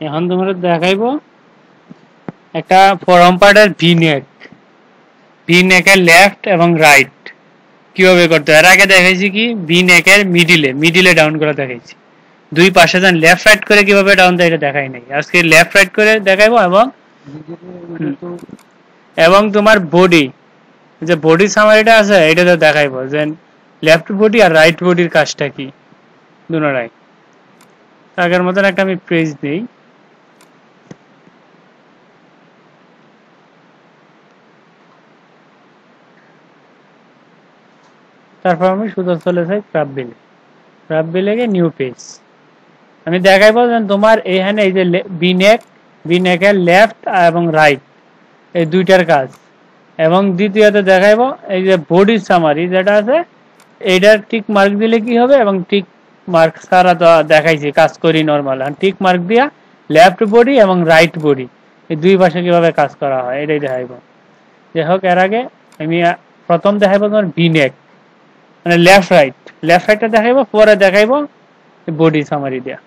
এখন তোমরা দেখাইবো একটা ফর্ম পার্টের ভি নেকের লেফট এবং রাইট কিভাবে করতে হয়। এর আগে দেখাইছি কি ভি নেকের মিডিলে ডাউন করে দেখাইছি। দুই পাশে যান লেফট রাইট করে কিভাবে ডাউন দেয় এটা দেখাই নাই। আজকে লেফট রাইট করে দেখাইবো এবং তোমার বডি যে বডি সামারিটা আছে এটা তো দেখাইবো যে লেফট বডি আর রাইট বডির কাজটা কি দুটোটাই। আগের মতন একটা আমি পেজ দিই। তারপর আমি শুধু চলে যাই ক্রাফট বিলে গিয়ে নিউ পেজ। আমি দেখাইবো যে তোমার এখানে এই যে বি নেকের লেফট এবং রাইট এই দুইটার কাজ, এবং দ্বিতীয়ত দেখাইবো এই যে বডি সামারি যেটা আছে এইটার টিক মার্ক দিলে কি হবে, এবং টিক মার্ক ছাড়া তো দেখাইছি কাজ করি নর্মাল। টিক মার্ক দিয়া লেফট বডি এবং রাইট বডি এই দুই পাশে কিভাবে কাজ করা হয় এটাই দেখাইবো। যাই হোক, এর আগে আমি প্রথম দেখাইবো তোমার বি নেক মানে লেফট রাইটটা দেখাইবো, পরে দেখাইবো বডি সামারি দিয়া।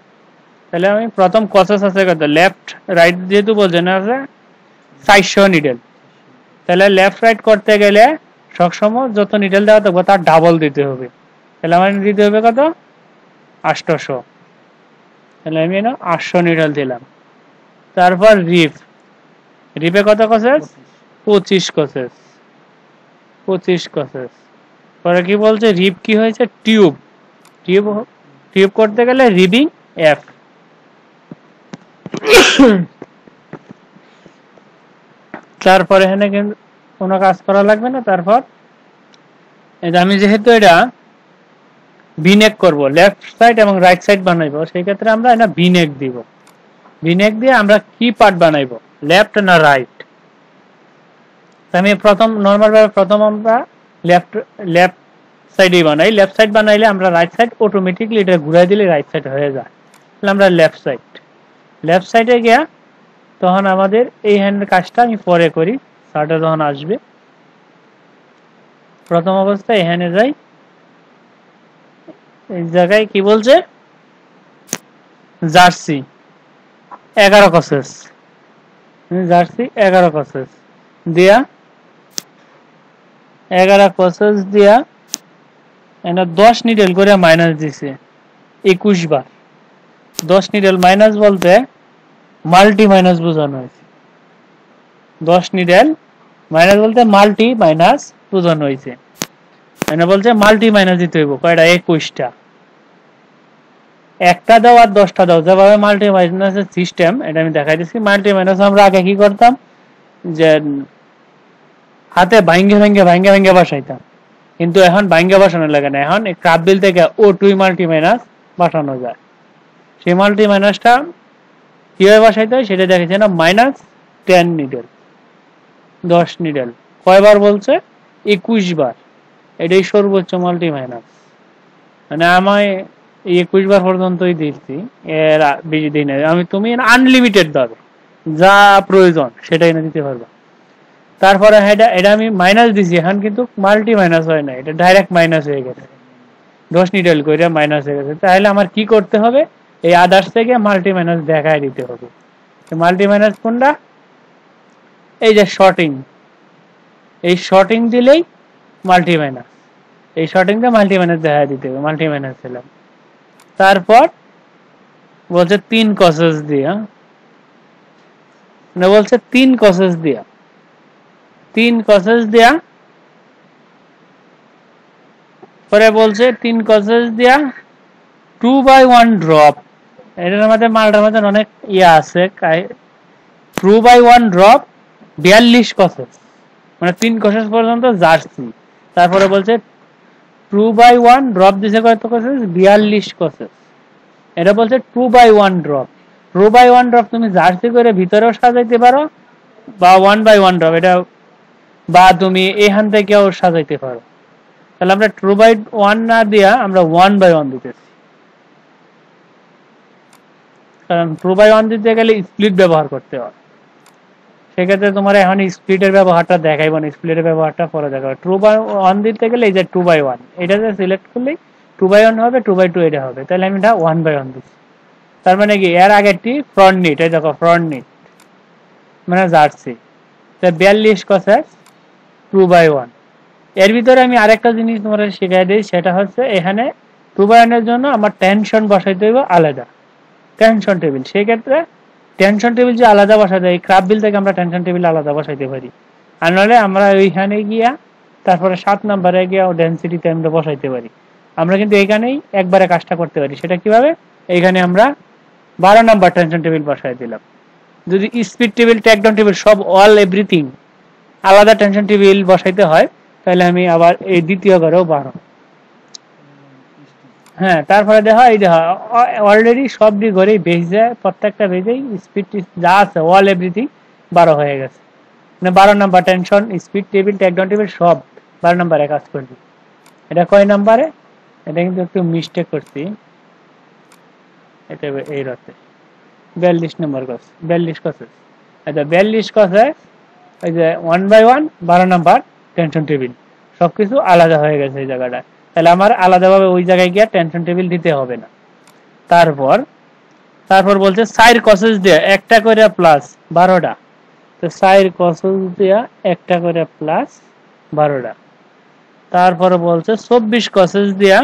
তাহলে আমি প্রথম কসেস আছে কত, লেফট রাইট যেহেতু বলছে না আছে 400 নিডেল, তাহলে লেফট রাইট করতে গেলে সবসময় যত নিডেল দেওয়া থাকবে তার ডাবল দিতে হবে। তাহলে আমার দিতে হবে কত 800। তাহলে আমি 800 নিডেল দিলাম। তারপর রিপে কত কসেস 25 কসেস। পরে কি বলছে রিপ কি হয়েছে টিউব করতে গেলে রিবিং এফ। তারপরে এখানে কিন্তু কোনো কাজ করা লাগবে না। তারপর আমি যেহেতু এটা ভিনেক করব, লেফট সাইড এবং রাইট সাইড বানাইবো, সেই ক্ষেত্রে আমরা এটা ভিনেক দিব। ভিনেক দিয়ে আমরা কি পার্ট বানাইবো, লেফট না রাইট। আমি নর্মাল ভাবে প্রথম আমরা লেফট সাইডে বানাই। লেফট সাইড বানাইলে আমরা রাইট সাইড অটোমেটিকলি এটা ঘুরাই দিলে রাইট সাইড হয়ে যায়। তাহলে আমরা লেফট সাইডে গিয়া তখন আমাদের এই হ্যান্ডের কাজটা আমি পরে করি, শার্টে যখন আসবে। প্রথম অবস্থায় এখানে যাই, এই জায়গায় কি বলছে জার্সি 11 কসেস, জার্সি 11 কসেস দিয়া 11 কসেস দিয়া এটা 10 নিডেল করে মাইনাস দিছে 21 বার। 10 নিডেল মাইনাস বলতে মাল্টি মাইনাস বোঝানো হয়েছে। 10 নিডেল মাইনাস বলতে মাল্টি মাইনাস বোঝানো হয়েছে। এটা বলছে মাল্টি মাইনাস দিতে হইব কয়টা 21টা। একটা দাও আর 10টা দাও, যেভাবে মাল্টি মাইনাসের সিস্টেম এটা আমি দেখাই দিচ্ছি। মাল্টি মাইনাস আমরা আগে কি করতাম যে হাতে ভাঙ্গে বসাইতাম, কিন্তু এখন ভাঙ্গে বসানো লাগে না। এখন ক্রাফট বিল থেকে O2 মাল্টি মাইনাস বসানো যায়। সেই মাল্টি মাইনাসটা কিভাবে বসাইতে হয় সেটা দেখেছি না, -10 নিডেল 10 নিডেল কয়বার বলছে 21 বার। এটাই সর্বোচ্চ মাল্টি মাইনাস। মানে আমায় 21 বার পর্যন্তই দিচ্ছি, এর বেশি দিই না আমি। তুমি আনলিমিটেড পাবে, যা প্রয়োজন সেটাই না দিতে পারবে। তারপরে এটা আমি মাইনাস দিছি, এখন কিন্তু মাল্টি মাইনাস হয় না, এটা ডাইরেক্ট মাইনাস হয়ে গেছে। 10 নিডেল করে মাইনাস হয়ে গেছে। তাহলে আমার কি করতে হবে, এই আদার্স থেকে মাল্টি মাইনাস দেখায় দিতে হবে। মাল্টি মাইনাস কোনটা, এই যে শর্টিং, এই শর্টিং দিলেই মাল্টি মাইনাস, এই শর্টিং দিয়ে মাল্টি মাইনাস দেখায় দিতে হবে। মাল্টি মাইনাস দিলাম। তারপর বলছে 3 কসেস দিয়া, মানে বলছে 3 কসেস দিয়া পরে বলছে 3 কসেস দিয়া 2/1 ড্রপ। এটার মধ্যে মালটার মধ্যে অনেক আছে। 2/1 ড্রপ 42 কসেস, মানে 3 কসেস পর্যন্ত জার্সি। তারপরে বলছে 2/1 ড্রপ দিছে কত কসেস 42 কসেস। এটা বলছে 2/1 ড্রপ। 2/1 ড্রপ তুমি জার্সি করে ভিতরেও সাজাইতে পারো, বা 1/1 ড্রপ এটা বা তুমি এখান থেকেও সাজাইতে পারো। তাহলে আমরা 2/1 না দিয়া আমরা 1/1 দিতেছি, কারণ 2/1 দিতে গেলে স্প্লিট ব্যবহার করতে হয়। সেক্ষেত্রে তোমার এখন স্প্লিটের ব্যবহারটা দেখাইব না, স্প্লিটের ব্যবহারটা পরে দেখাবো। 2/1 দিতে গেলে এই যে 2/1 এটা যে সিলেক্ট করলেই 2/1 হবে, 2/2 এটা হবে। তাহলে আমি এটা 1/1 দিচ্ছি। তার মানে কি এর আগেরটি ফ্রন্ট নিট, এই দেখো ফ্রন্ট নিট মানে জার্সি। তো 42 কসেস 2/1। এর ভিতরে আমি আরেকটা জিনিস তোমাদের শিখাই দিই, সেটা হচ্ছে এখানে 2/1 এর জন্য আমার টেনশন বসাইতে হবে আলাদা, টেনশন টেবিল। সেই ক্ষেত্রে টেনশন টেবিল যে আলাদা বসাতে এই ক্রাফট বিল থেকে আমরা টেনশন টেবিল আলাদা বসাইতে পারি। আর নাহলে আমরা ওইখানে গিয়া তারপরে 7 নম্বরে গিয়া ডেনসিটিতে আমরা বসাইতে পারি। আমরা কিন্তু এইখানেই একবারে কাজটা করতে পারি। সেটা কিভাবে? এইখানে আমরা 12 নাম্বার টেনশন টেবিল বসাই দিলাম। যদি স্পিড টেবিল, ট্যাকডাউন টেবিল সব অল এভরিথিং আলাদা টেনশন টেবিল বসাইতে হয়, তাহলে আমি আবার এই দ্বিতীয় ঘরেও 12। হ্যাঁ, তারপরে দেখো এই দেখো অলরেডি সব ঘরেই বেজে, প্রত্যেকটা বেজেই স্পিড যা আছে অল এভরিথিং 12 হয়ে গেছে। মানে 12 number tension, speed table, takedown table সব 12 নাম্বারে কাজ করবে। এটা কয় নাম্বারে? এটা কিন্তু একটু মিস্টেক করছি, এটা এই রাতে 42 নম্বর কস, 42 কসেস। আচ্ছা 42 কসেস এই যে 1/1 12 নাম্বার টেনশন টেবিল সবকিছু আলাদা হয়ে গেছে এই জায়গাটায়। তাহলে আমার আলাদাভাবে ওই জায়গায় গিয়ে টেনশন টেবিল দিতে হবে না। তারপর বলছে সাইর কসেস দিয়ে একটা করে প্লাস 12টা। তো সাইর কসেস দিয়া একটা করে প্লাস 12টা। তারপরে বলছে 24 কসেস দিয়া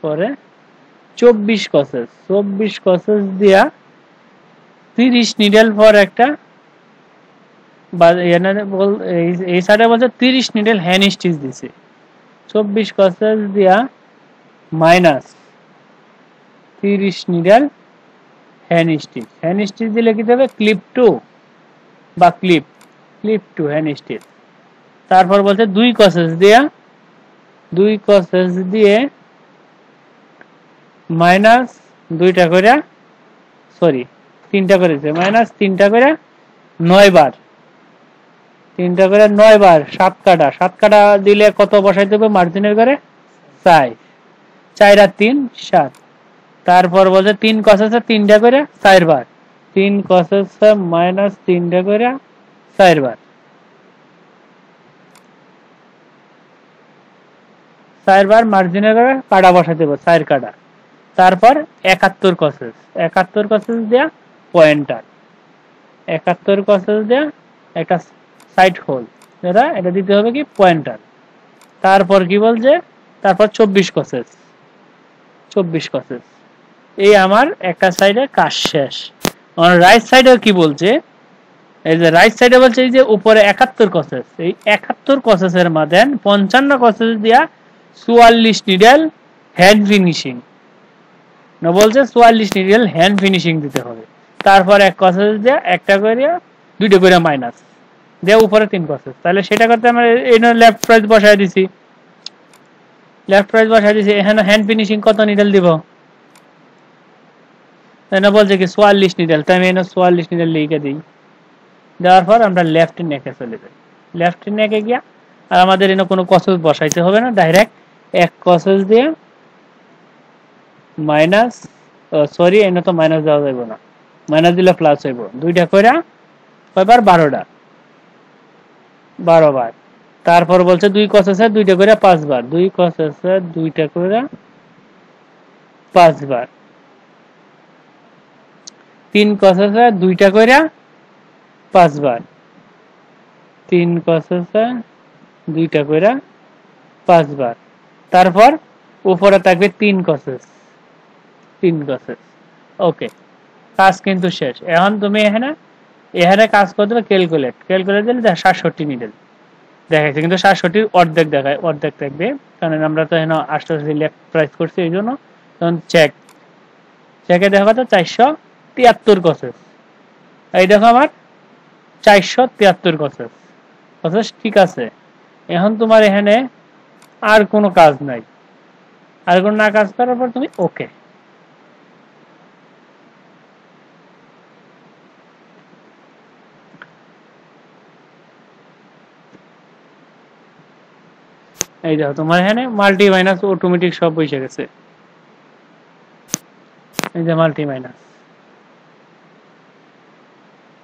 পরে 24 কসেস, 24 কসেস দিয়া 30 নিডেল পর একটা, এই সাইডে বলছে 30 নিডেল হ্যান্ড স্টিচ দিছে। 24 কসেস দিয়া minus 30 needle hand stitch. Hand stitch দিলে কি হবে? ক্লিপ টু বা ক্লিপ টু হ্যান্ড স্টিচ। তারপর বলছে 2 কসেস দিয়া, 2 কসেস দিয়ে মাইনাস 2টা করে, সরি 3টা করেছে, মাইনাস 3টা করে 9 বার, 3টা করে 9 বার 7 কাটা। 7 কাটা দিলে কত বসাইতে হবে মার্জিনের করে? 4, 4 আর 3 7। তারপর বলছে 3 কসেসে 3টা করে 4 বার, 3 কসেসে মাইনাস 3টা করে 4 বার, 4 বার মার্জিনের করে কাটা বসাইতে হবে 4 কাটা। তারপর 71 কসেস, 71 কসেস দেয়া পয়েন্টার, 71 কসেস দেয়া একটা সাইড হোল, এটা দিতে হবে কি পয়েন্টার। তারপর কি বলছে? তারপর 24 কসেস, 24 কসেস। এই আমার একটা সাইডে কাজ শেষ। আমার রাইট সাইডে কি বলছে? এই যে রাইট সাইডে বলছে এই যে উপরে 71 কসেস, এই 71 কসেসের মধ্যে 55 কসেস দিয়া 44 নিডেল হ্যান্ড ফিনিশিং না, বলছে 44 নিডেল হ্যান্ড ফিনিশিং দিতে হবে। তারপর এক কসেস দিয়ে একটা করে 2টা করে মাইনাস দিয়ে উপরে 3 কসেস। তাহলে সেটা করতে আমরা এই লেফট প্রাইস বসায় দিছি, লেফট প্রাইস বসায় দিছি। এখানে হ্যান্ড ফিনিশিং কত নিডেল দিব? এখানে বলছে কি 44 নিডেল, তাই আমি এখানে 44 নিডেল লিখে দিই। দেওয়ার পর আমরা লেফট নেকে চলে যাই। লেফট নেকে গিয়া আর আমাদের এখানে কোনো কসেস বসাইতে হবে না, ডাইরেক্ট এক কসেস দিয়ে মাইনাস, সরি এনে তো মাইনাস দেওয়া যাবে না, মাইনাস দিলে প্লাস হইব। 2টা করে কয়বার? 12টা, 12 বার। তারপর বলছে 2 কসেসে 2টা করে 5 বার, 2 কসেসে 2টা করে 5 বার, 3 কসেসে 2টা করে 5 বার, 3 কসেসে 2টা করে 5 বার। তারপর উপরে থাকবে 3 কসেস, 3 কসেস। ওকে, কাজ কিন্তু শেষ। এখন তুমি এখানে কাজ করতে হবে ক্যালকুলেট, ক্যালকুলেট দিলে 67 নিডেল দেখাচ্ছে, কিন্তু 67 অর্ধেক দেখায়, অর্ধেক থাকবে কারণ আমরা তো এখানে 88 লেফট প্রাইস করছি এই জন্য। তখন চেকে দেখো তো 473 কসেস, এই দেখো আমার 473 কসেস, কসেস ঠিক আছে। এখন তোমার এখানে আর কোনো কাজ নাই, আর কোনো না কাজ করার পর তুমি ওকে। এই দেখো তোমার এখানে মাল্টি মাইনাস অটোমেটিক সব বসে গেছে। এই যে মাল্টি মাইনাস,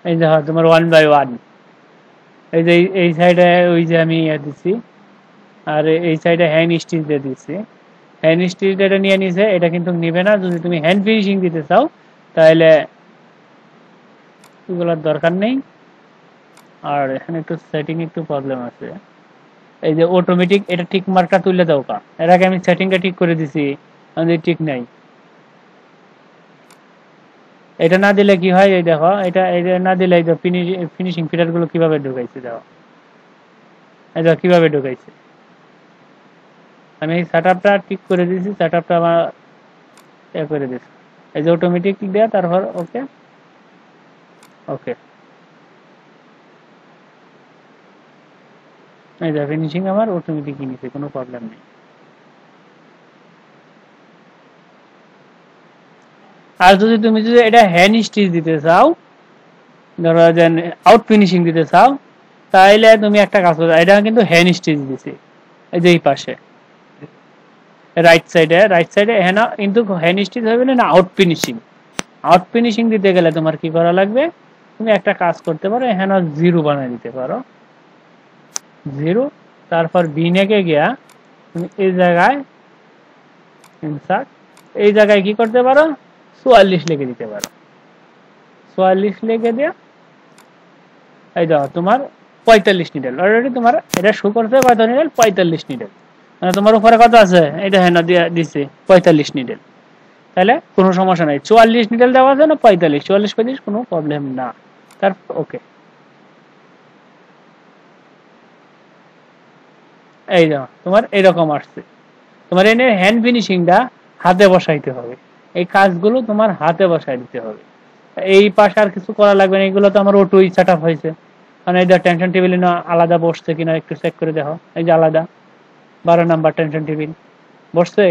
এই দেখো তোমার 1/1। এই যে এই সাইডে ওই যে আমি দিচ্ছি, আর এই সাইডে হ্যান্ড স্টিচ দিয়ে দিচ্ছি। হ্যান্ড স্টিচ এটা নিয়ে নিছে, এটা কিন্তু নিবে না। যদি তুমি হ্যান্ড ফিনিশিং দিতে চাও তাহলে এগুলোর দরকার নেই। আর এখানে একটু সেটিং একটু প্রবলেম আছে। এই যে অটোমেটিক, এটা টিক মার্কটা তুলে দাও কা, এর আগে আমি সেটিংটা ঠিক করে দিছি, আমাদের ঠিক নাই। এটা না দিলে কি হয়, এই দেখো, এটা না দিলে এই যে ফিনিশিং ফিটার গুলো কিভাবে ঢুকাইছে, দেখো এই দেখো কিভাবে ঢুকাইছে। আমি এই সেটআপটা ঠিক করে দিয়েছি, সেটআপটা আমার এ করে দিয়েছি। এই যে অটোমেটিক দেয়া, তারপর ওকে ওকে, এই যে ফিনিশিং আমার অটোমেটিক নিছে, কোনো প্রবলেম নেই। আর যদি এটা হ্যান্ড স্টিচ দিতে চাও, ধরো যে আউট ফিনিশিং দিতে চাও, তাইলে তুমি একটা কাজ করো, এটা কিন্তু হ্যান্ড স্টিচ দিছি এই যে এই পাশে রাইট সাইডে হ্যাঁ, কিন্তু হ্যান্ড স্টিচ হবে না, আউট ফিনিশিং। আউট ফিনিশিং দিতে গেলে তোমার কি করা লাগবে, তুমি একটা কাজ করতে পারো, হ্যাঁ জিরো বানিয়ে দিতে পারো, জিরো। তারপর বিনেকে গিয়া তুমি এই জায়গায় ইনসার্ট, এই জায়গায় কি করতে পারো, 44 লিখে দিতে পারো। 44 লিখে দিয়া এই দাও তোমার 45 নিডেল অলরেডি তোমার এটা শো করতে, কত নিডেল, 45 নিডেল। মানে তোমার উপরে কত আছে, এটা হ্যাঁ দিয়ে দিচ্ছে 45 নিডেল। তাহলে কোনো সমস্যা নাই, 44 নিডেল দেওয়া আছে না, 45 44 45 কোনো প্রবলেম না। তারপর ওকে, এই দাও তোমার এরকম আসছে। তোমার এনে হ্যান্ড ফিনিশিংটা হাতে বসাইতে হবে, এই কাজগুলো তোমার হাতে বসাই দিতে হবে। এই পাশে আর কিছু করা লাগবে না, এইগুলো তো আমার অটোই সেট আপ হয়েছে। মানে এই টেনশন টেবিলে না আলাদা বসছে কিনা একটু চেক করে দেখো, এই যে আলাদা 12 নাম্বার টেনশন টেবিল বসছে।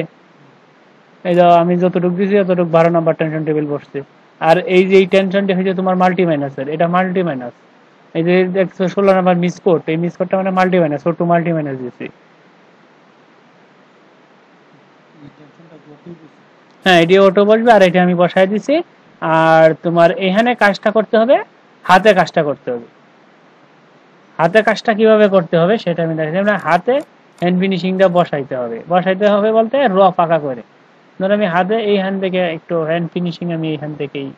এই যে আমি যতটুকু দিয়েছি ততটুকু 12 নাম্বার টেনশন টেবিল বসছে। আর এই যে এই টেনশনটা হয়েছে তোমার মাল্টি মাইনাসের, এটা মাল্টি মাইনাস। এই যে দেখছো 16 নাম্বার মিসকোড, এই মিসকোডটা মানে মাল্টি মাইনাস, ছোট মাল্টি মাইনাস দিয়েছি। হ্যাঁ, এটি অটো বসবে, আর এটা আমি বসাই দিছি। আর তোমার এখানে কাজটা করতে হবে, হাতে কাজটা করতে হবে। হাতে কাজটা কিভাবে করতে হবে সেটা আমি দেখাচ্ছি। মানে হাতে হ্যান্ড ফিনিশিংটা বসাইতে হবে বলতে র পাকা করে। ধর আমি হাতে এই হ্যান্ড থেকে একটু হ্যান্ড ফিনিশিং, আমি এইখান থেকেই,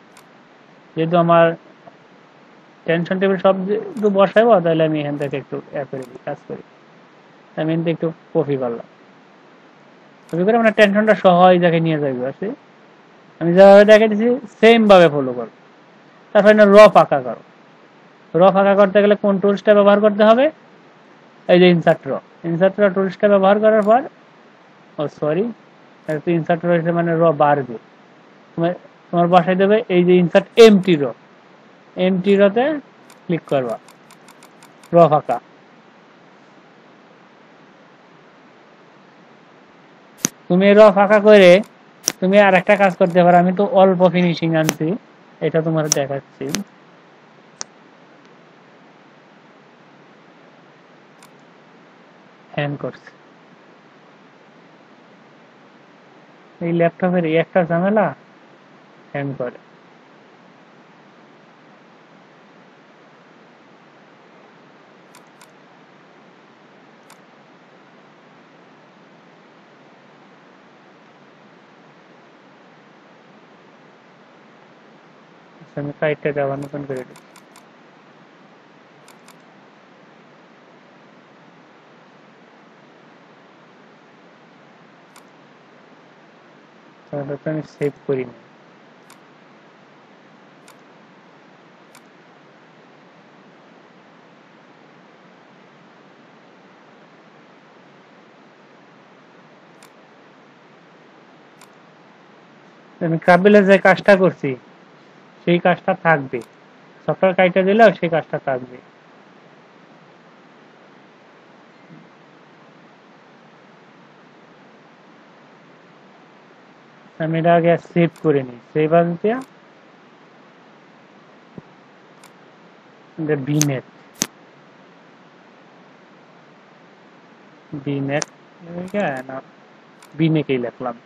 যেহেতু আমার টেনশন টেবিল সব যেহেতু বসাইবো, তাহলে আমি এখান থেকে একটু করে দিই, কাজ করি। আমি এখান থেকে একটু কপি করলাম, কপি করে মানে টেনশনটা সহজ জায়গায় নিয়ে যাবে আসে। আমি যেভাবে দেখে দিচ্ছি সেম ভাবে ফলো করো। তারপরে র পাকা করো। র ফাঁকা করতে গেলে কোন টুলসটা ব্যবহার করতে হবে, এই যে ইনসার্ট র টুলসটা ব্যবহার করার পর, ও সরি, ইনসার্ট র মানে র বাড়বে, তোমার বসাই দেবে এই যে ইনসার্ট এমটি রতে ক্লিক করবা, র ফাঁকা। তুমি র ফাঁকা করে তুমি আর একটা কাজ করতে পারো, আমি তো অল্প ফিনিশিং আনছি, এটা তোমার দেখাচ্ছি। হ্যাং করছে এই ল্যাপটপের একটা ঝামেলা, হ্যাং করে। আমি কাইটটা আবার নতুন করে দিচ্ছি। তাহলে তো আমি সেভ করিনি। আমি কাবিলে যে কাজটা করছি সেই কাজটা থাকবে, সফটওয়্যার কাইটে দিলেও সেই কাজটা থাকবে। আমি এটা আগে সেভ করে নিই, সেভ আস দিয়া বিনেট বিনেট না, বিনেকেই লিখলাম,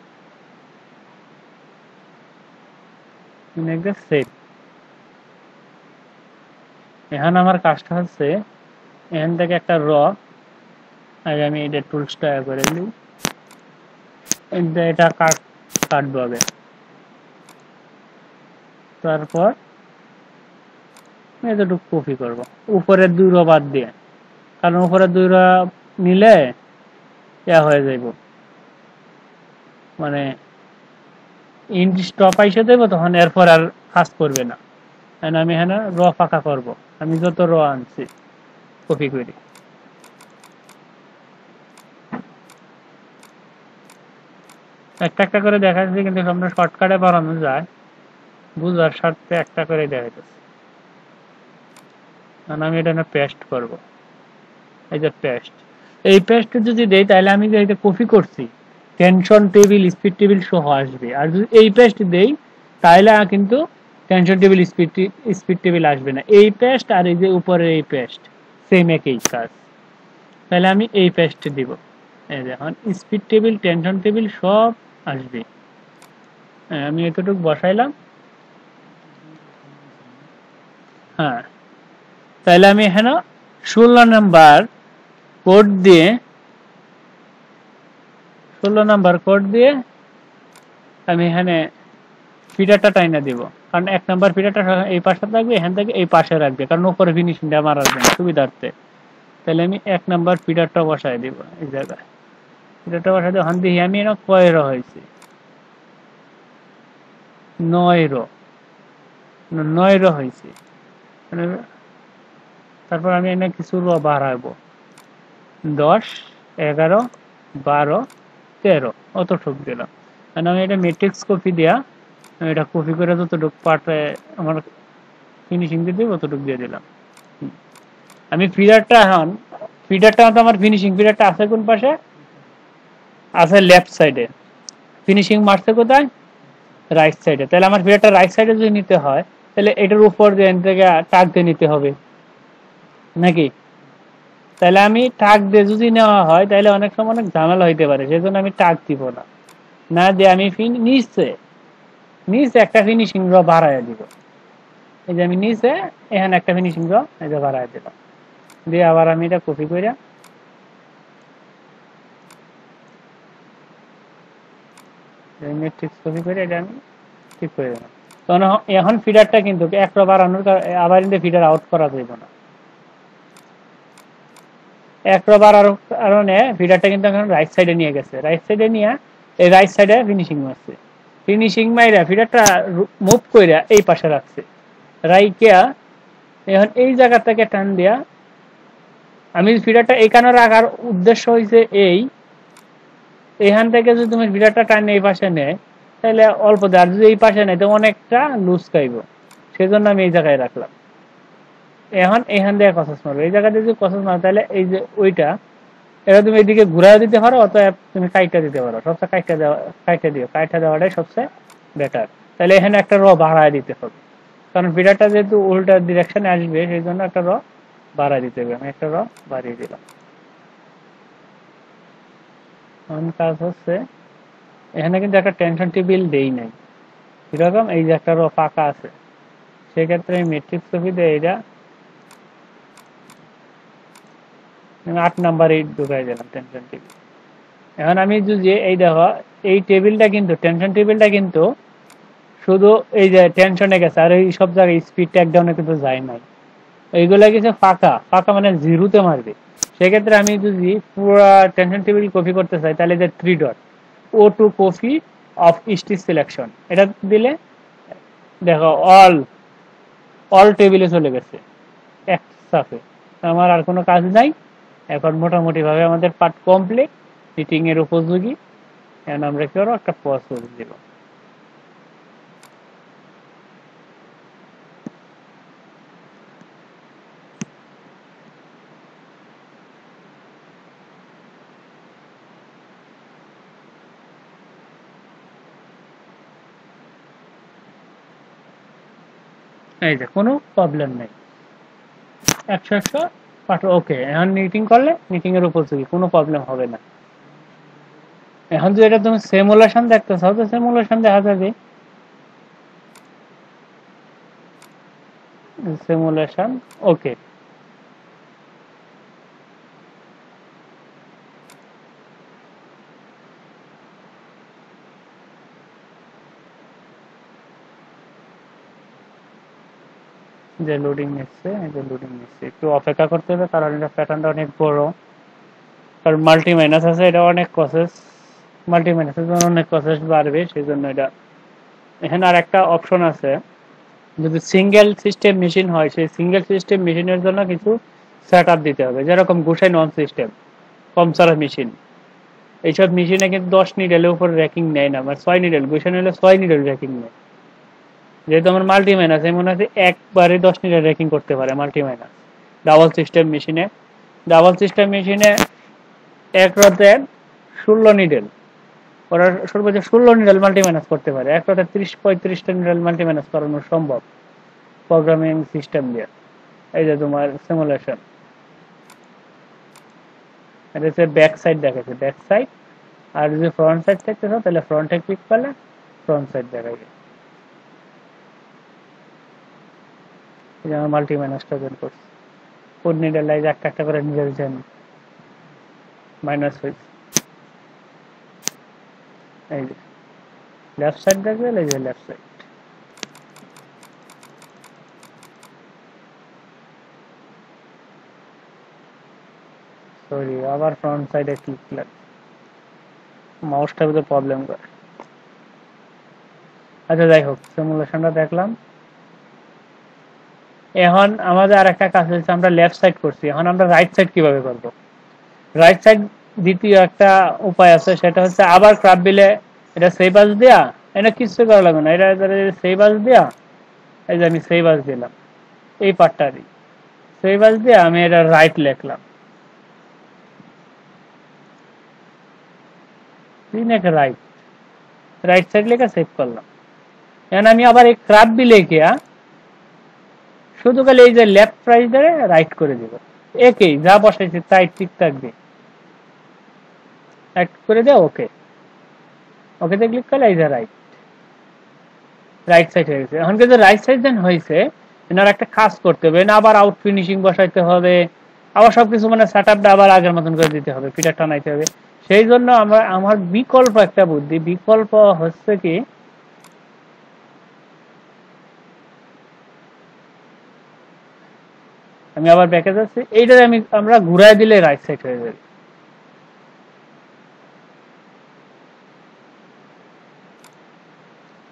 বিনেক সেভ। এখন আমার কাজটা হচ্ছে এখান থেকে একটা র, আগে আমি এটা টুলসটা করে নিই, এটা কাটবো আগে, তারপর এতটুকু কপি করব উপরের 2 রো বাদ দিয়ে, কারণ উপরের 2 রো নিলে হয়ে যাইব, মানে ইন্ট স্টপ আইসে দেবো, তখন এরপর আর কাজ করবে না। আমি এখানে র ফাঁকা করব, আমি যত র আনছি কপি করি। একটা একটা করে দেখাচ্ছি, কিন্তু আমরা শর্টকাটে বাড়ানো যায়, বুঝার স্বার্থে একটা করে দেখাইতেছি। আমি এটা না পেস্ট করব, এই যে পেস্ট, এই পেস্ট যদি দেই তাহলে আমি যে এটা কপি করছি টেনশন টেবিল স্পিড টেবিল সহ আসবে, আর যদি এই পেস্ট দেই তাহলে কিন্তু টেনশন টেবিল স্পিড টেবিল আসবে না। এই পেস্ট আর এই যে উপরের এই পেস্ট সেম একই কাজ, তাহলে আমি এই পেস্ট দিব। এই দেখুন স্পিড টেবিল টেনশন টেবিল সব আসবে। আমি এতটুকু বসাইলাম। হ্যাঁ, তাহলে আমি এখানে 16 নাম্বার কোড দিয়ে 16 নাম্বার কোড দিয়ে আমি এখানে ফিডারটা টাইনা দিব, কারণ 1 নাম্বার ফিডারটা এই পাশে থাকবে, এখান থেকে এই পাশে রাখবে, কারণ উপরে ফিনিশিংটা আমার আসবে না সুবিধার্থে। তাহলে আমি 1 নাম্বার ফিডারটা বসাই দিব এই জায়গায়, ফিডারটা বসাই দিয়ে হান দিয়ে আমি এনে কয় রো হয়েছে, 9 রো, 9 রো হয়েছে। তারপর আমি এনে কিছু রো বাড়াবো, 10 11 12 13 অতটুক দিলাম। কারণ আমি এটা ম্যাট্রিক্স কপি দিয়া এটা কপি করে যতটুকু পার্টে আমার ফিনিশিং দিয়ে দিব অতটুকু দিয়ে দিলাম। আমি ফিডারটা তো আমার ফিনিশিং ফিডারটা আছে কোন পাশে, আছে লেফট সাইডে, ফিনিশিং মারছে কোথায়, রাইট সাইডে। তাহলে আমার ফিডারটা রাইট সাইডে যদি নিতে হয় তাহলে এটার উপর দিয়ে থেকে টাক দিয়ে নিতে হবে নাকি। তাহলে আমি টাক দিয়ে যদি নেওয়া হয় তাহলে অনেক সময় অনেক ঝামেলা হইতে পারে, সেই জন্য আমি টাক দিব না, না দিয়ে আমি নিচে একটা ফিনিশিং র বাড়াইয়া দিব। এই যে আমি নিচে এখানে একটা ফিনিশিং র এই যে বাড়াইয়া দিলাম, দিয়ে আবার আমি এটা কপি করে ম্যাট্রিক্স কপি করে এটা আমি ঠিক করে দিলাম। তখন এখন ফিডারটা কিন্তু একটা বাড়ানোর আবার কিন্তু ফিডার আউট করা যাবে না, একটা বাড়ানোর কারণে ফিডারটা কিন্তু এখন রাইট সাইডে নিয়ে গেছে, রাইট সাইডে নিয়ে এই রাইট সাইডে ফিনিশিং মারছে, ফিনিশিং মাইরা ফিডারটা মুভ কইরা এই পাশে রাখছে, রাইকিয়া এখন এই জায়গা থেকে টান দিয়া আমি ফিডারটা এখানে রাখার উদ্দেশ্য হয়েছে এখান থেকে যদি তুমি ফিডারটা টান এই পাশে নেয় তাহলে অল্প দেয়, আর যদি এই পাশে নেয় তো অনেকটা লুজ খাইব, সেজন্য আমি এই জায়গায় রাখলাম। এখন এখান থেকে কসস মারবো, এই জায়গাতে যদি কসস মারো তাহলে এই যে ওইটা এটা তুমি এদিকে ঘুরাই দিতে পারো, অথবা তুমি কাইটা দিতে পারো, সবচেয়ে কাইটা দেওয়াটাই সবচেয়ে বেটার। তাহলে এখানে একটা র বাড়ায় দিতে হবে, কারণ ফিডারটা যেহেতু উল্টা ডিরেকশনে আসবে সেই জন্য একটা র বাড়ায় দিতে হবে। আমি একটা র বাড়িয়ে দিলাম। এখন কাজ হচ্ছে এখানে কিন্তু একটা টেনশন টেবিল দেই নাই, এরকম এই যে একটা র ফাঁকা আছে, সেক্ষেত্রে আমি ম্যাট্রিক্স কপি দিয়ে এটা 8 নাম্বারে ঢুকাই দিলাম টেনশন টেবিল। এখন আমি যদি এই দেখো এই টেবিলটা কিন্তু টেনশন টেবিলটা কিন্তু শুধু এই যে টেনশনে গেছে, আর এই সব জায়গায় স্পিড ট্যাকডাউনে কিন্তু যায় নাই, এইগুলা গেছে ফাঁকা, ফাঁকা মানে জিরোতে মারবে। সেক্ষেত্রে আমি যদি পুরো টেনশন টেবিল কপি করতে চাই তাহলে যে 3 dot O two copy of stitch selection এটা দিলে দেখো অল টেবিলে চলে গেছে একসাথে, আমার আর কোনো কাজ নাই। এখন মোটামুটি ভাবে আমাদের পার্ট কমপ্লিট, মিটিং এর উপযোগী। এখন আমরা কি করবো, একটা পজ দিব। এই যে কোনো প্রবলেম নেই, 100 পাঠ ওকে। এখন মিটিং করলে মিটিং এর উপযোগী, কোনো প্রবলেম হবে না। এখন যদি এটা তুমি সিমুলেশন দেখতে চাও তো সিমুলেশন দেখা যাবে, সিমুলেশন ওকে। যে লোডিং নিচ্ছে, এই যে লোডিং নিচ্ছে, একটু অপেক্ষা করতে হবে কারণ এটা প্যাটার্নটা অনেক বড়, কারণ মাল্টি মাইনাস আছে, এটা অনেক প্রসেস, মাল্টি মাইনাসের জন্য অনেক প্রসেস বাড়বে, সেই জন্য এটা। এখানে আর একটা অপশন আছে, যদি সিঙ্গেল সিস্টেম মেশিন হয় সেই সিঙ্গেল সিস্টেম মেশিনের জন্য কিছু সেট আপ দিতে হবে, যেরকম গুসাই নন সিস্টেম কমসারা মেশিন, এইসব মেশিনে কিন্তু 10 নিডেলের উপর র্যাকিং নেয় না, মানে 6 নিডেল, গুসাই হলে 6 নিডেল র্যাকিং নেয়। যেহেতু আমার মাল্টি মাইনাস, মনে হচ্ছে একবারে 10 নিডেল র্যাকিং করতে পারে মাল্টি মাইনাস। ডাবল সিস্টেম মেশিনে, ডাবল সিস্টেম মেশিনে এক রাতে 16 নিডেল, ওরা সর্বোচ্চ 16 নিডেল মাল্টি মাইনাস করতে পারে, এক রাতে 30-35টা নিডেল মাল্টি মাইনাস করানো সম্ভব প্রোগ্রামিং সিস্টেম দিয়ে। এই যে তোমার সিমুলেশন, এটা হচ্ছে ব্যাক সাইড দেখাচ্ছে, ব্যাক সাইড। আর যদি ফ্রন্ট সাইড দেখতেছো তাহলে ফ্রন্টে ক্লিক করলে ফ্রন্ট সাইড দেখাবে। এই যে আমার মাল্টি মাইনাসটা বের করছি, কোন নিডেল লাইজ একটা একটা করে নিডেল যেন মাইনাস হয়েছে। এই যে লেফট সাইড দেখবে, এই যে লেফট সাইড। সরি, আবার ফ্রন্ট সাইডে ক্লিক লাগে, মাউসটা তো প্রবলেম করে। আচ্ছা যাই হোক, সিমুলেশনটা দেখলাম। এখন আমাদের আর একটা কাজ হচ্ছে, আমরা লেফট সাইড করছি, এখন আমরা রাইট সাইড কিভাবে করব? রাইট সাইড দ্বিতীয় একটা উপায় আছে, সেটা হচ্ছে আবার ক্রাব বিলে এটা সেভ আস দেয়া, এটা কিছু করা লাগবে না, এটা সেভ আস দেয়া, এই যে আমি সেভ আস দিলাম, এই পার্টটারই সেভ আস দিয়ে আমি এটা রাইট লিখলাম, রাইট, রাইট সাইড লেখা সেভ করলাম। এখন আমি আবার এই ক্রাব বিলে গিয়া শুধু খালি এই যে লেফট প্রাইস ধরে রাইট করে দিব, একই যা বসাইছে তাই ঠিক থাকবে, রাইট করে দে, ওকে, ওকেতে ক্লিক করলে এই যে রাইট, রাইট সাইড হয়ে গেছে। এখন কিন্তু রাইট সাইড দেন হয়েছে, এনার একটা কাজ করতে হবে না, আবার আউট ফিনিশিং বসাইতে হবে, আবার সবকিছু মানে সেট আপটা আবার আগের মতন করে দিতে হবে, ফিটার টানাইতে হবে। সেই জন্য আমার বিকল্প একটা বুদ্ধি, বিকল্প হচ্ছে কি, আমি আবার ব্যাকে যাচ্ছি, এইটা আমরা ঘুরাই দিলে রাইট সাইড হয়ে যাবে।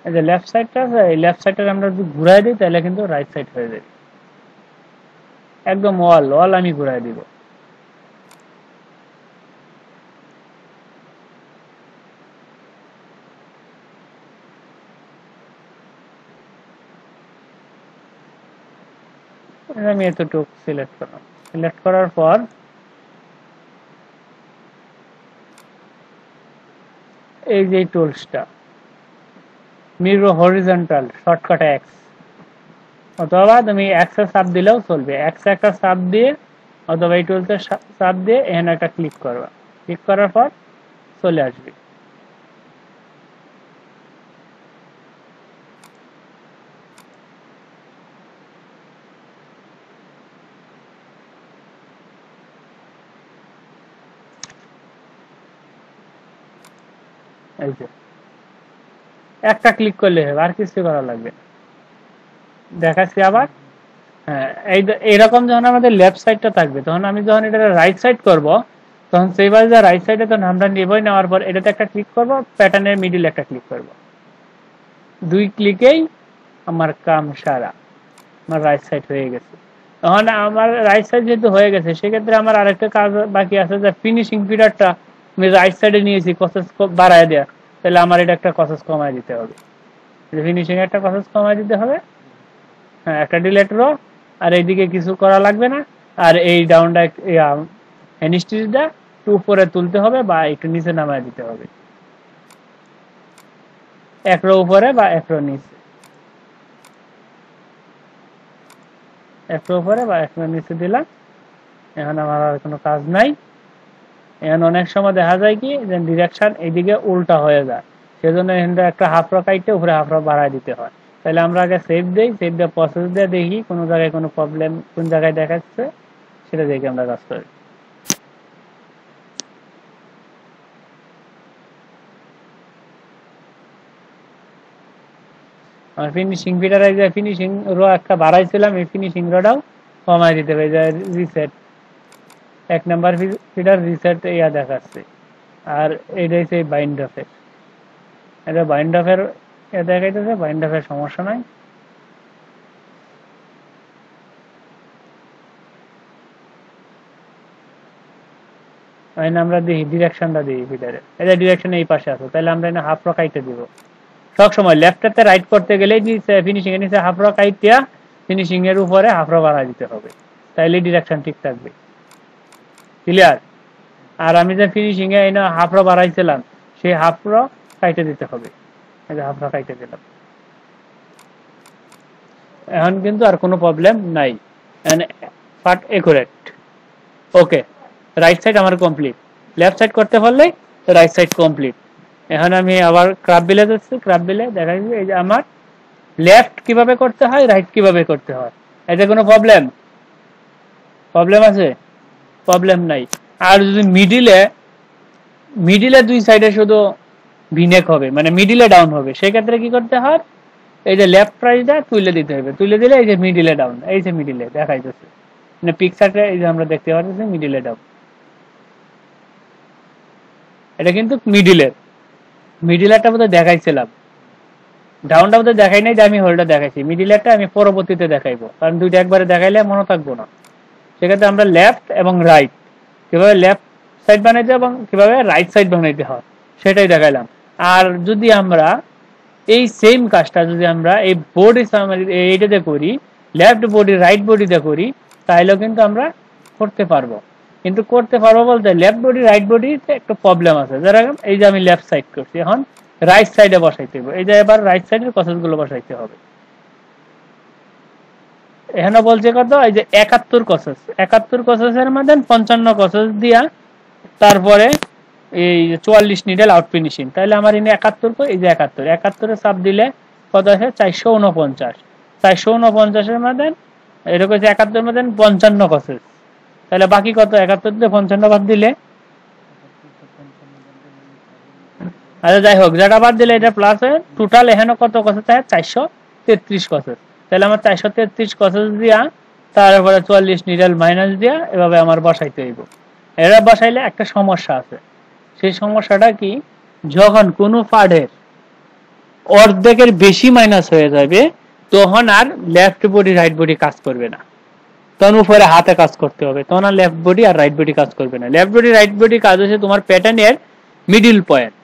এই যে লেফট সাইডটা আছে, এই লেফট সাইডটা আমরা যদি ঘুরাই দিই তাহলে কিন্তু রাইট সাইড হয়ে যাবে, একদম ওয়াল ওয়াল আমি ঘুরাই দিব। আমি এতটুকু সিলেক্ট করলাম, সিলেক্ট করার পর এই যে টুলসটা মিরর হরিজন্টাল শর্টকাট এক্স, অথবা তুমি এক্সে চাপ দিলেও চলবে, এক্সে একটা চাপ দিয়ে অথবা এই টুলসে চাপ দিয়ে এখানে একটা ক্লিক করবা, ক্লিক করার পর চলে আসবে। এই যে একটা ক্লিক করলে হবে, আর কিছু করা লাগবে না। দেখাচ্ছি আবার, হ্যাঁ এইরকম যখন আমাদের লেফট সাইডটা থাকবে, তখন আমি যখন এটা রাইট সাইড করব, তখন সেইবার যে রাইট সাইডে তখন আমরা নেবই, নেওয়ার পর এটাতে একটা ক্লিক করব, প্যাটার্নের মিডিল একটা ক্লিক করব, 2 ক্লিকেই আমার কাম সারা, আমার রাইট সাইড হয়ে গেছে। তখন আমার রাইট সাইড যেহেতু হয়ে গেছে, সেক্ষেত্রে আমার আরেকটা কাজ বাকি আছে, যে ফিনিশিং পিরিয়ডটা আমি রাইট সাইডে নিয়েছি, কসেস বাড়ায় দেওয়া, তাহলে আমার এটা একটা কসেস কমায় দিতে হবে, ফিনিশিং একটা কসেস কমায় দিতে হবে। হ্যাঁ, একটা ডিলেট রো, আর এইদিকে কিছু করা লাগবে না, আর এই ডাউনটা হ্যান্ডস্টিচটা একটু উপরে তুলতে হবে বা একটু নিচে নামায় দিতে হবে, এক রো উপরে বা এক রো নিচে, এক রো উপরে বা এক রো নিচে দিলাম। এখন আমার আর কোনো কাজ নাই। এখন অনেক সময় দেখা যায় কি, যে ডিরেকশন এইদিকে উল্টা হয়ে যায়, সেজন্য এখানটা একটা হাফ রো কাইটে উপরে হাফ রো বাড়ায় দিতে হয়। তাহলে আমরা আগে সেভ দেই, সেভ দিয়ে প্রসেস দিয়ে দেখি কোনো জায়গায় কোনো প্রবলেম কোন জায়গায় দেখাচ্ছে, সেটা দেখে আমরা কাজ করি। আর ফিনিশিং ফিডার এই যে ফিনিশিং রো একটা বাড়াইছিলাম, এই ফিনিশিং রোটাও কমাই দিতে হবে। যে রিসেট 1 নাম্বার ফিডার রিসেট ইয়া দেখাচ্ছে। আর এইটাই সেই বাইন্ড অফের, এটা বাইন্ড অফের এ দেখাইতেছে, বাইন্ড অফের সমস্যা নাই। আমরা দিই ডিরেকশনটা দিই ফিডারে, এটা ডিরেকশন এই পাশে আছে, তাহলে আমরা এখানে হাফ র কাইটে দিব। সব সময় লেফটটাতে রাইট করতে গেলে ফিনিশিং এর নিচে হাফ র কাইটিয়া ফিনিশিং এর উপরে হাফ র বাড়া দিতে হবে, তাইলে ডিরেকশন ঠিক থাকবে। ক্লিয়ার? আর আমি যে ফিনিশিং এ এনে হাফ র বাড়াইছিলাম, সেই হাফ র কাইটে দিতে হবে। এই যে হাফ র কাইটে দিলাম, এখন কিন্তু আর কোনো প্রবলেম নাই, পার্ট একুরেট। ওকে, রাইট সাইড আমার কমপ্লিট, লেফট সাইড করতে পারলে রাইট সাইড কমপ্লিট। এখন আমি আবার ক্রাফট বিলে যাচ্ছি, ক্রাফট বিলে দেখা যাচ্ছে এই যে আমার লেফট কিভাবে করতে হয়, রাইট কিভাবে করতে হয়। এতে কোনো প্রবলেম আছে? প্রবলেম নাই। আর যদি মিডিলে দুই সাইডে শুধু ভিনেক হবে, মানে মিডিলে ডাউন হবে, সেক্ষেত্রে কি করতে হয়, এই যে লেফট প্রাইসটা তুলে দিতে হবে, তুলে দিলে এই যে মিডিলে ডাউন, এই যে মিডিলে দেখাই যাচ্ছে, মানে পিকচারটা এই যে আমরা দেখতে পাচ্ছি মিডিলে ডাউন। এটা কিন্তু মিডিলেরটা বোধহয় দেখাইছিলাম, ডাউনটা বোধহয় দেখাই নাই, যে আমি হোলটা দেখাইছি। মিডিলেরটা আমি পরবর্তীতে দেখাইবো, কারণ দুইটা একবারে দেখাইলে মনে থাকবো না। সেক্ষেত্রে আমরা লেফট এবং রাইট কিভাবে লেফট সাইড বানাইতে এবং কিভাবে রাইট সাইড বানাইতে হয় সেটাই দেখাইলাম। আর যদি আমরা এই সেম কাজটা যদি আমরা এই বডি এইটাতে করি, লেফট বডি রাইট বডিতে করি, তাহলেও কিন্তু আমরা করতে পারবো। কিন্তু করতে পারবো বলতে লেফট বডি রাইট বডিতে একটু প্রবলেম আছে। যেরকম এই যে আমি লেফট সাইড করছি, এখন রাইট সাইডে বসাইতে হবে, এই যে এবার রাইট সাইডের কসেসগুলো বসাইতে হবে। এখানে বলছে কত, এই যে 71 কসেস, 71 কসেসের মধ্যে 55 কসেস দিয়া তারপরে এই 44 নিডেল আউট ফিনিশিং, তাহলে আমার এনে 71 কো, এই যে 71 চাপ দিলে কত আসে, 449। 449 এর মধ্যে এরকম 71 মধ্যে 55 কসেস, তাহলে বাকি কত, 71 দিয়ে 55 বাদ দিলে, আচ্ছা যাই হোক, যেটা বাদ দিলে এটা প্লাস হয়, টোটাল এখানে কত কসেস আছে, 433 কসেস। তাহলে আমার 433 কসেস দিয়া তারপরে 44 নিডেল মাইনাস দিয়া এভাবে আমার বসাইতে হইব। এরা বসাইলে একটা সমস্যা আছে, সেই সমস্যাটা কি, যখন কোনো পার্টের অর্ধেকের বেশি মাইনাস হয়ে যাবে, তখন আর লেফট বডি রাইট বডি কাজ করবে না, তখন উপরে হাতে কাজ করতে হবে, তখন আর লেফট বডি আর রাইট বডি কাজ করবে না। লেফট বডি রাইট বডি কাজ হচ্ছে তোমার প্যাটার্নের মিডিল পয়েন্ট,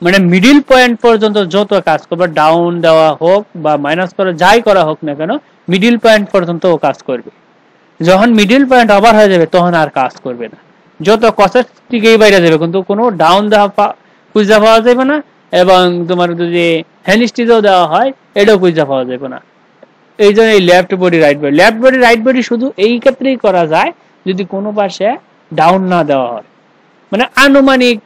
মানে মিডিল পয়েন্ট পর্যন্ত যত কাজ করবে, ডাউন দেওয়া হোক বা মাইনাস করা যাই করা হোক না কেন, মিডিল পয়েন্ট পর্যন্ত ও কাজ করবে। যখন মিডিল পয়েন্ট ওভার হয়ে যাবে তখন আর কাজ করবে না, যত কসেস টিকেই বাইরে যাবে, কিন্তু কোনো ডাউন দেওয়া খুঁজা পাওয়া যাবে না, এবং তোমার যদি হ্যান্ডস্টিচও দেওয়া হয় এটাও খুঁজা পাওয়া যাবে না। এই জন্য এই লেফট বডি রাইট বডি শুধু এই ক্ষেত্রেই করা যায় যদি কোনো পাশে ডাউন না দেওয়া হয়, মানে আনুমানিক,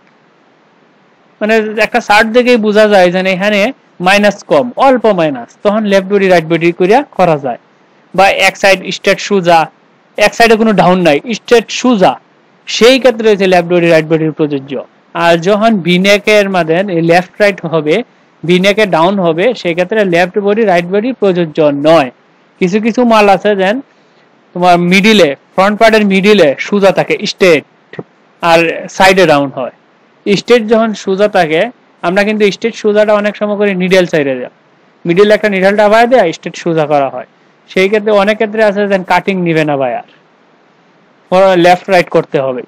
মানে একটা চার্ট দেখেই বোঝা যায় যে এখানে মাইনাস কম, অল্প মাইনাস, তখন লেফট বডি রাইট বডি করা যায়। বা এক সাইড স্ট্রেট সুজা, এক সাইডে কোনো ডাউন নাই, স্ট্রেট সুজা, সেই ক্ষেত্রে হচ্ছে লেফট বডি রাইট বডির প্রযোজ্য। আর যখন বিনেকের মধ্যে লেফট রাইট হবে, বিনেকে ডাউন হবে, সেই ক্ষেত্রে লেফট বডি রাইট বডি প্রযোজ্য নয়। কিছু কিছু মাল আছে যেন তোমার মিডিলে, ফ্রন্ট পার্টের মিডিলে সুজা থাকে স্ট্রেট, আর সাইডে ডাউন হয়। স্ট্রেট যখন সুজা থাকে, আমরা কিন্তু স্ট্রেট সুজাটা অনেক সময় করি নিডেল সাইডে দেওয়া, মিডিল একটা নিডেলটা আবার দেওয়া, স্ট্রেট সুজা করা হয়। সেই ক্ষেত্রে অনেক ক্ষেত্রে আছে যেন কাটিং নিবে না ভাই, আর লেফট রাইট করতে হবে।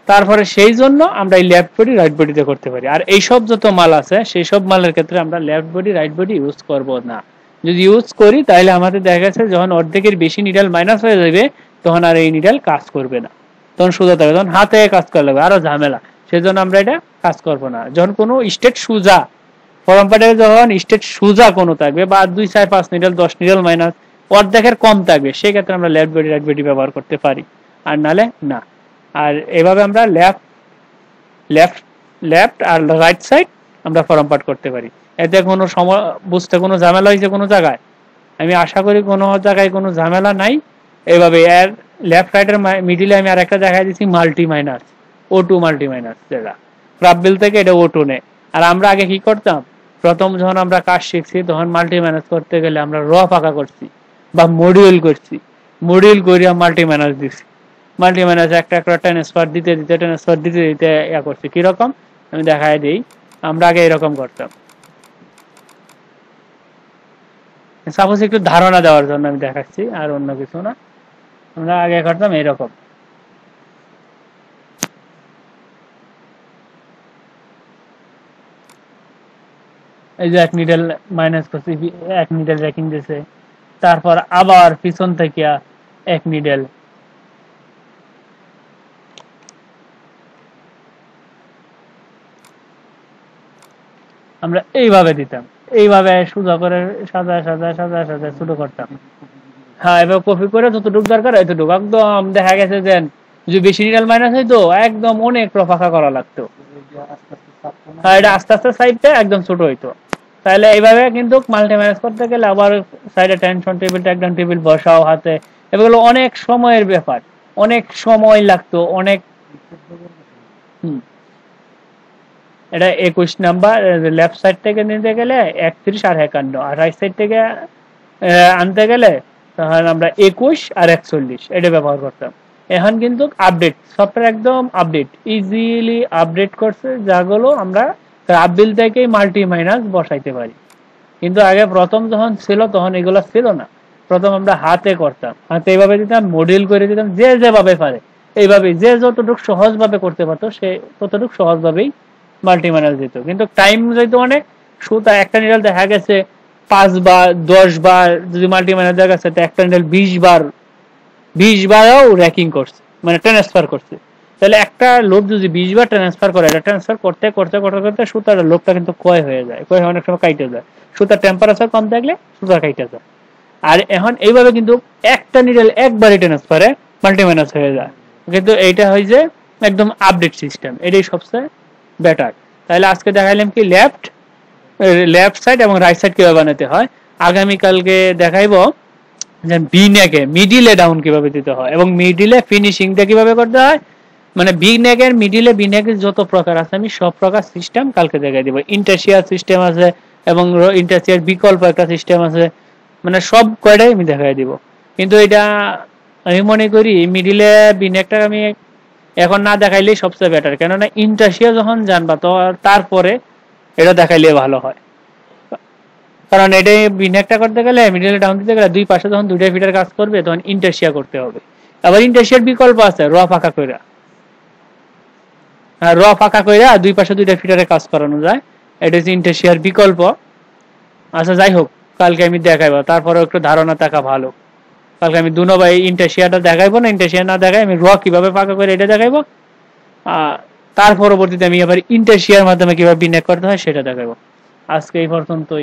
তারপরে সেই জন্য আমরা এই লেফট বডি রাইট বডিতে করতে পারি। আর এই সব যত মাল আছে সেই সব মালের ক্ষেত্রে আমরা left body right body use করব না। যদি ইউজ করি তাহলে আমাদের দেখা গেছে যখন অর্ধেকের বেশি নিডেল মাইনাস হয়ে যাবে, তখন আর এই নিডেল কাজ করবে না, তখন সোজা থাকবে, তখন হাতে কাজ করা লাগবে, আরো ঝামেলা। সেজন্য আমরা এটা কাজ করবো না। যখন কোনো স্টেট সুজা ফরম পার্টে, যখন স্টেট সুজা কোনো থাকবে বা 2, 4, 5 নিডেল 10 নিডেল মাইনাস অর্ধেকের কম থাকবে, সেই ক্ষেত্রে আমরা লেফট বডি রাইট বডি ব্যবহার করতে পারি, আর নালে না। আর এভাবে আমরা লেফট আর রাইট সাইড আমরা ফরম পার্ট করতে পারি। এতে কোনো সময় বুঝতে কোনো ঝামেলা হয়েছে কোনো জায়গায়? আমি আশা করি কোনো জায়গায় কোনো ঝামেলা নাই। এইভাবে এর লেফট রাইটের মিডিলে আমি আর একটা দেখাই দিচ্ছি multi minus, O2 multi minus, যেটা ক্রাফট বিল থেকে এটা O2 নেয়। আর আমরা আগে কি করতাম, প্রথম যখন আমরা কাজ শিখছি তখন মাল্টি ম্যানেজ করতে গেলে আমরা র ফাঁকা করছি বা মডিউল করছি, মডিউল করিয়া মাল্টি ম্যানেজ দিচ্ছি। মাল্টি ম্যানেজ একটা একটা ট্রান্সফার দিতে দিতে ইয়া করছি। কিরকম আমি দেখাই দিই। আমরা আগে এরকম করতাম, সাপোজ একটু ধারণা দেওয়ার জন্য আমি দেখাচ্ছি, আর অন্য কিছু না। আমরা আগে করতাম এরকম, এই যে এক নিডেল মাইনাস করছি, এক নিডেল রেকিং দিছে, তারপর আবার পিছন থেকে এক নিডেল, আমরা এইভাবে দিতাম, এইভাবে সোজা করে সাজা সাজা সাজা সাজা শুরু করতাম। হ্যাঁ, এবার কপি করে যতটুকু দরকার এতটুকু, একদম দেখা গেছে যে যদি বেশি নিডেল মাইনাস হইতো একদম অনেক ফাঁকা করা লাগতো। হ্যাঁ, এটা আস্তে আস্তে সাইডটা একদম ছোট হইতো। তাহলে এইভাবে কিন্তু মাল্টি ম্যানেজ করতে গেলে আবার সাইডে টেনশন টেবিলটা একদম টেবিল বসাও হাতে, এগুলো অনেক সময়ের ব্যাপার, অনেক সময় লাগতো অনেক। এটা 21 নাম্বার লেফট সাইড থেকে নিতে গেলে 31 আর 51, আর রাইট সাইড থেকে আনতে গেলে তখন আমরা 21 আর 41 এটা ব্যবহার করতাম। এখন কিন্তু আপডেট সফটওয়্যার একদম আপডেট ইজিলি আপডেট করছে, যাগুলো আমরা রাববিল থেকেই মাল্টি মাইনাস বসাইতে পারি। কিন্তু আগে প্রথম যখন ছিল তখন এগুলো ছিল না, প্রথম আমরা হাতে করতাম, হাতে এইভাবে দিতাম, মডিউল করে দিতাম, যে যেভাবে পারে এইভাবে, যে যতটুকু সহজভাবে করতে পারতো সে ততটুকু সহজভাবেই মাল্টি ম্যানেজ দিত। কিন্তু টাইম যেত অনেক, সুতা একটা নিডেল দেখা গেছে 5 বার 10 বার যদি মাল্টি ম্যানেজ দেখা গেছে, তো একটা নিডেল 20 বারও র্যাকিং করছে, মানে ট্রান্সফার করছে। তাহলে একটা লোড যদি 20 বার ট্রান্সফার করে, এটা ট্রান্সফার করতে করতে করতে করতে সুতার লোডটা কিন্তু ক্ষয় হয়ে যায়, ক্ষয় অনেক সময় কাইটে যায়, সুতার টেম্পারেচার কম থাকলে সুতা কাইটে যায়। আর এখন এইভাবে কিন্তু একটা নিডেল একবারই ট্রান্সফারে মাল্টি ম্যানেজ হয়ে যায়। কিন্তু এইটা হয় যে একদম আপডেট সিস্টেম, এটাই সবচেয়ে বেটার। তাহলে আজকে দেখাইলাম কি লেফট সাইড এবং রাইট সাইড কিভাবে বানাতে হয়। আগামীকালকে দেখাইবো যে বিনেকে মিডিলে ডাউন কিভাবে দিতে হয় এবং মিডিলে ফিনিশিংটা কিভাবে করতে হয়। মানে বিনেকের মিডিলে বিনেকের যত প্রকার আছে আমি সব প্রকার সিস্টেম কালকে দেখাই দিব। ইন্টারশিয়ার সিস্টেম আছে এবং ইন্টারশিয়ার বিকল্প একটা সিস্টেম আছে, মানে সব কয়টাই আমি দেখাই দিব। কিন্তু এটা আমি মনে করি মিডিলে বিনেকটা আমি এখন না দেখাইলেই সবচেয়ে বেটার, কেননা ইন্টারশিয়া যখন জানবা তো তারপরে এটা দেখাইলে ভালো হয়। কারণ এটাই বিনেকটা করতে গেলে মিডিলে ডাউন দিতে গেলে দুই পাশে যখন দুইটা ফিটার কাজ করবে তখন ইন্টারশিয়া করতে হবে। আবার ইন্টারশিয়ার বিকল্প আছে র ফাঁকা কইরা, র ফাঁকা কইরা দুই পাশে দুইটা ফিটারে কাজ করানো যায়, এটা হচ্ছে ইন্টারশিয়ার বিকল্প। আচ্ছা যাই হোক, কালকে আমি দেখাইবো, তারপরে একটু ধারণা থাকা ভালো। কালকে আমি দুনো ভাই ইন্টারশিয়াটা দেখাইবো না, ইন্টারশিয়া না দেখাই আমি র কিভাবে ফাঁকা করে এটা দেখাইবো। তার পরবর্তীতে আমি আবার ইন্টারশিয়ার মাধ্যমে কিভাবে বিনেক করতে হয় সেটা দেখাইবো। আজকে এই পর্যন্তই।